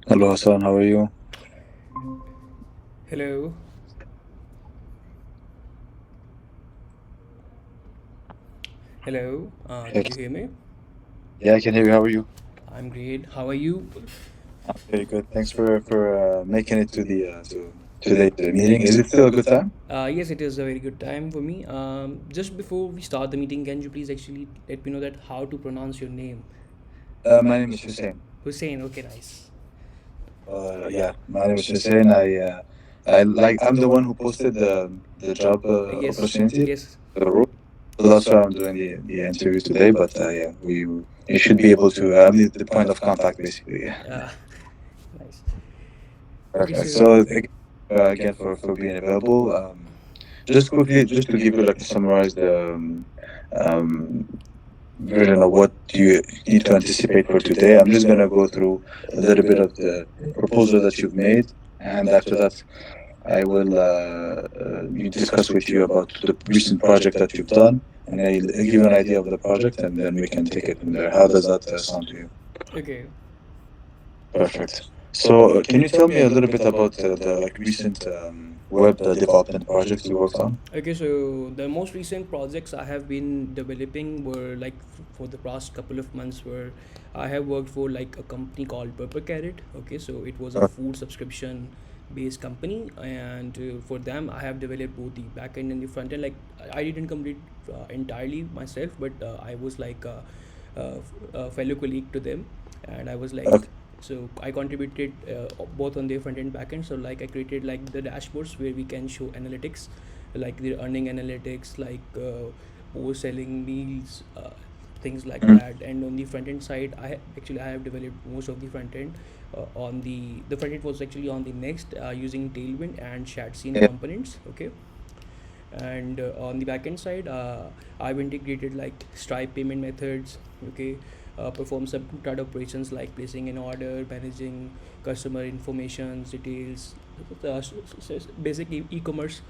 Hello Hassan, how are you? Hello. Hello. Hey, Can you hear me? yeah, I can hear you. How are you? I'm great. How are you? I'm very good. Thanks for making it to the today to the meeting. Is it still a good time? Yes, it is a very good time for me. Just before we start the meeting, can you please actually let me know that how to pronounce your name? My name is Hussein. Hussein. Okay, nice. Yeah, my name is Hussein. I'm the one who posted the job Yes. opportunity, Yes. the role. So that's why I'm doing the interview today. But yeah, we you should be able to. I'm the point of contact basically. Yeah. Uh, nice. Okay, Perfect. so. So again for being available. Just quickly, just to give you like to summarize um, version of what you need to anticipate for today. I'm just gonna go through a little bit of the proposal that you've made, and after that, I will you discuss with you about the recent project that you've done, and I'll give you an idea of the project, and then we can take it from there. How does that sound to you? Okay. Perfect. So, can you tell me a little bit about the like recent web development project you worked on? Okay, so the most recent projects I have been developing were like for the past couple of months where I have worked for like a company called Purple Carrot. Okay, so it was a food subscription based company, and for them I have developed both the back end and the front end. Like I didn't complete entirely myself, but I was like a fellow colleague to them, and I was like, Okay. so I contributed both on their front end back end. So like I created like the dashboards where we can show analytics, like the earning analytics, like post selling meals, things like Mhm. that. And on the front end side, actually I have developed most of the front end. On the front end was actually on the Next, using Tailwind and Shadscene Yeah. components. Okay, and on the backend side, I've integrated like Stripe payment methods. Okay, perform some card operations like placing an order, managing customer information details, basic e-commerce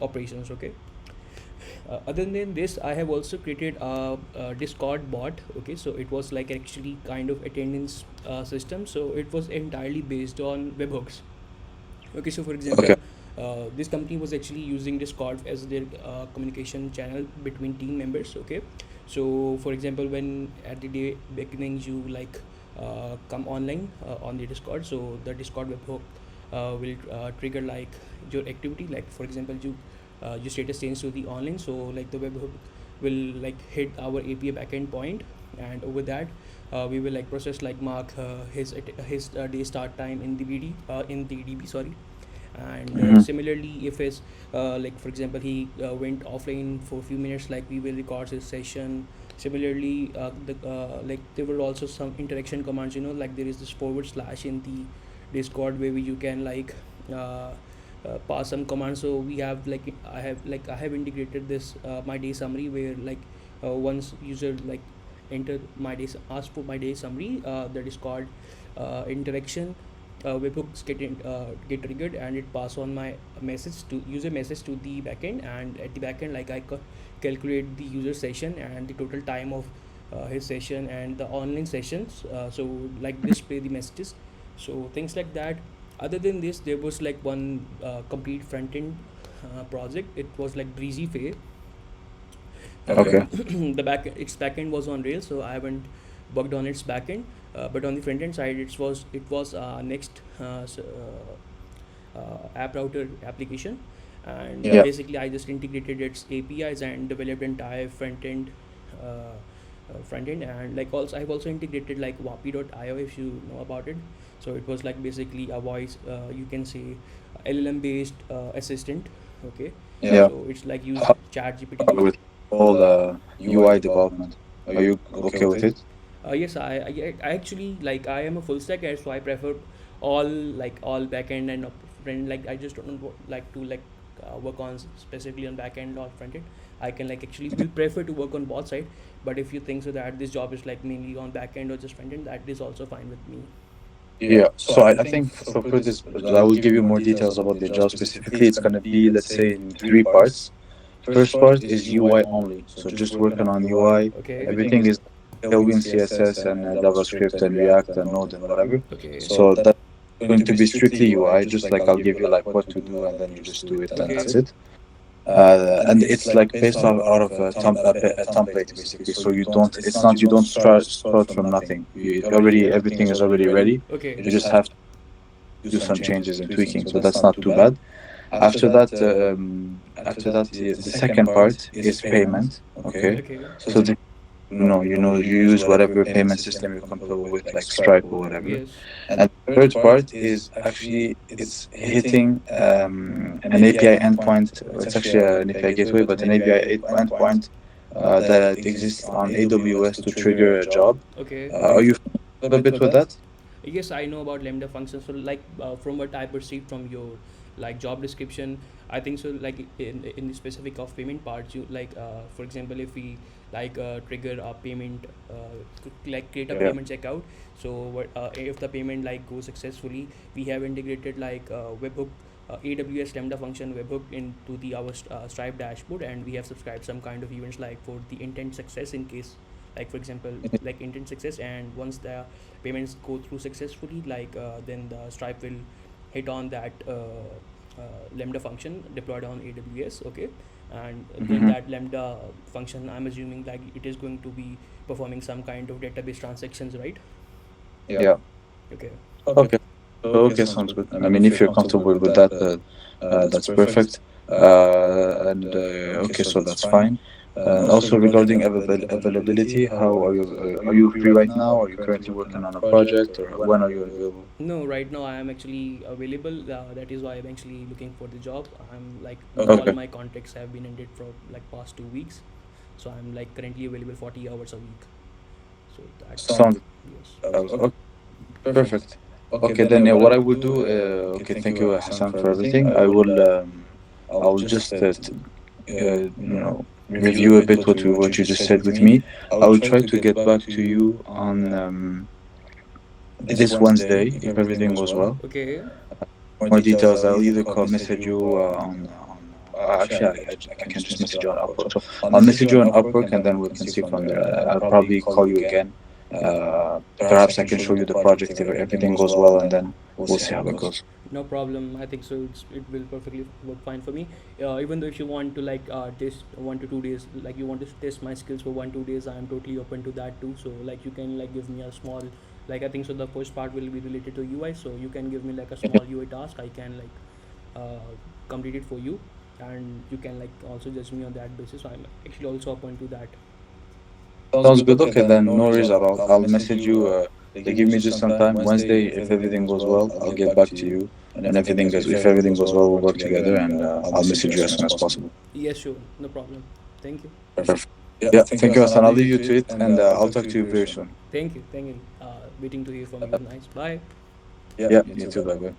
operations. Okay, other than this, I have also created a Discord bot. Okay, so it was like actually kind of attendance system, so it was entirely based on webhooks. Okay, so for example, Okay. this company was actually using Discord as their communication channel between team members. Okay, so for example, when at the day beginning you like come online on the Discord, so the Discord webhook will trigger like your activity. Like for example, your status change to the online, so like the webhook will like hit our API backend point, and over that we will like process like mark his day start time in the BD in the DB, sorry. And Hmm. similarly, if it's like for example he went offline for a few minutes, like we will record his session. Similarly, like there were also some interaction commands, like there is this forward slash in the Discord where you can like pass some commands. So we have like I have integrated this my day summary, where like once user like enter my day, ask for my day summary, the Discord interaction webhooks get triggered, and it pass on my message to user message to the backend. And at the backend, like calculate the user session and the total time of his session and the online sessions, so like display the messages, so things like that. Other than this, there was like one complete front end project. It was like breezy fair. Okay. The back its backend was on Rails, so I haven't worked on its backend. But on the front end side, it was Next app router application, and Yeah. basically I just integrated its APIs and developed entire front end. And like also I've also integrated like wapi.io, if you know about it. So it was like basically a voice, you can say LLM based assistant. Okay, Yeah. so it's like use How chat far GPT. with all UI development? Are you okay with it? Yes, I actually like I am a full stack guy, so I prefer all like all backend and front. Like I just don't like to like work on specifically on backend or front end. I can like actually will prefer to work on both side. But if you think so that this job is like mainly on backend or just front end, that is also fine with me. Yeah. So I think so for this, I will give you more details about the job specifically. It's gonna be, let's say, in three parts. First part is UI only. So just working on UI. Okay. Everything is Tailwind CSS and JavaScript and React and Node and whatever. Okay. So that's going to be strictly UI. Just like I'll give you like what to do, and then you just do it, and Okay. that's it. And it's like based out of a template basically. So you don't. It's not. You don't start from nothing. You already everything is already ready. Okay. You just have to do some changes and tweaking. So that's not too bad. After that, the second part is payment. Okay. Okay. So you use whatever payment system you're comfortable with, like Stripe or whatever. Yes. And the third part is actually it's hitting an API endpoint. It's actually an API gateway, but an API endpoint that exists on AWS to trigger a job. Okay. Are you familiar a bit with that? Yes, I know about lambda functions. So like from what I perceived from your like job description, I think so like in the specific of payment parts, you like for example if we like trigger a payment like create a Yeah. payment checkout. So what if the payment like goes successfully, we have integrated like webhook AWS lambda function webhook into the our Stripe dashboard, and we have subscribed some kind of events like for the intent success in case like for example like intent success, and once the payments go through successfully like then the Stripe will hit on that lambda function deployed on AWS. Okay. And then Mhm. that lambda function, I'm assuming like it is going to be performing some kind of database transactions, right? Yeah. Okay. Okay. Okay, sounds good. I mean, if you're comfortable with that, that's perfect. Okay, so that's fine. And also regarding availability, how are you free right now? Are you currently working on a project, or when are you available? No, right now I am actually available. That is why I'm actually looking for the job. I'm like all Okay, my contracts have been ended for like past 2 weeks, so I'm like currently available 40 hours a week. So that's sounds yes. okay, perfect. Okay, then what I will do. Okay, thank you, Hassan, for everything. I will just review a bit what you just said with me. I will try to get back to you on this Wednesday if everything goes well. Okay. More details, I'll either message you actually I can just message you on Upwork. So I'll message you on Upwork, and then we can see from there. I'll probably call you again. Perhaps I can show you the project if everything goes well, and then we'll see how it goes. No problem. I think so. It will perfectly work fine for me. Even though if you want to like test 1 to 2 days, like you want to test my skills for 1 2 days, I am totally open to that too. So like you can like give me a small, like I think so. The first part will be related to UI, so you can give me like a small UI task. I can like complete it for you, and you can like also judge me on that basis. So I'm actually also open to that. Sounds good. Okay, then no worries at all. I'll message you. Give me just some time. Wednesday, if everything goes well, I'll get back to you. And if everything goes well, we'll work together, and I'll message you as soon as possible. Yes, sure, no problem. Thank you. Perfect. Yeah, thank you, Hassan. I'll leave you to it, and I'll talk to you very soon. Thank you. Thank you. Waiting to hear from you. Nice. Bye. Yeah, you too. Bye bye.